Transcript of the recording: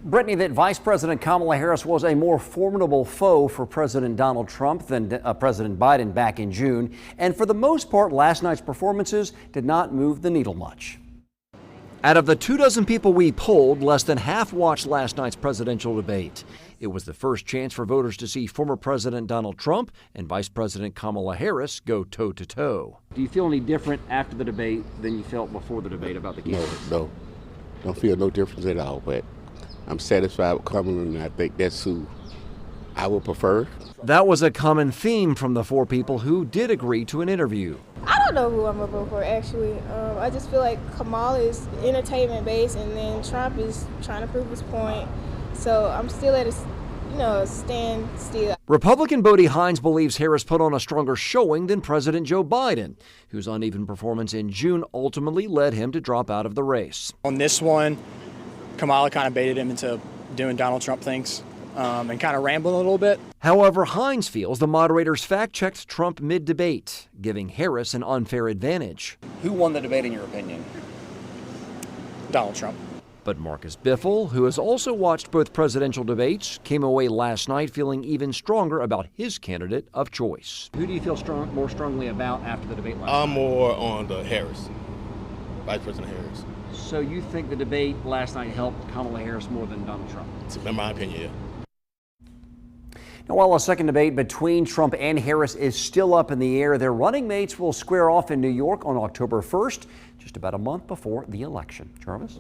Brittany, that Vice President Kamala Harris was a more formidable foe for President Donald Trump than President Biden back in June. And for the most part, last night's performances did not move the needle much. Out of the 24 people we polled, less than half watched last night's presidential debate. It was the first chance for voters to see former President Donald Trump and Vice President Kamala Harris go toe-to-toe. Do you feel any different after the debate than you felt before the debate about the candidates? No. Don't feel no difference at all, but I'm satisfied with Kamala, and I think that's who I would prefer. That was a common theme from the 4 people who did agree to an interview. I don't know who I'm gonna vote for, actually. I just feel like Kamala is entertainment based, and then Trump is trying to prove his point. So I'm still at a standstill. Republican Bodie Hines believes Harris put on a stronger showing than President Joe Biden, whose uneven performance in June ultimately led him to drop out of the race. On this one, Kamala kind of baited him into doing Donald Trump things and kind of rambling a little bit. However, Hines feels the moderators fact-checked Trump mid-debate, giving Harris an unfair advantage. Who won the debate in your opinion? Donald Trump. But Marcus Biffle, who has also watched both presidential debates, came away last night feeling even stronger about his candidate of choice. Who do you feel more strongly about after the debate last night? I'm more on the Harris, Vice President Harris. So you think the debate last night helped Kamala Harris more than Donald Trump? In my opinion, yeah. Now, while a second debate between Trump and Harris is still up in the air, their running mates will square off in New York on October 1st, just about a month before the election. Jarvis?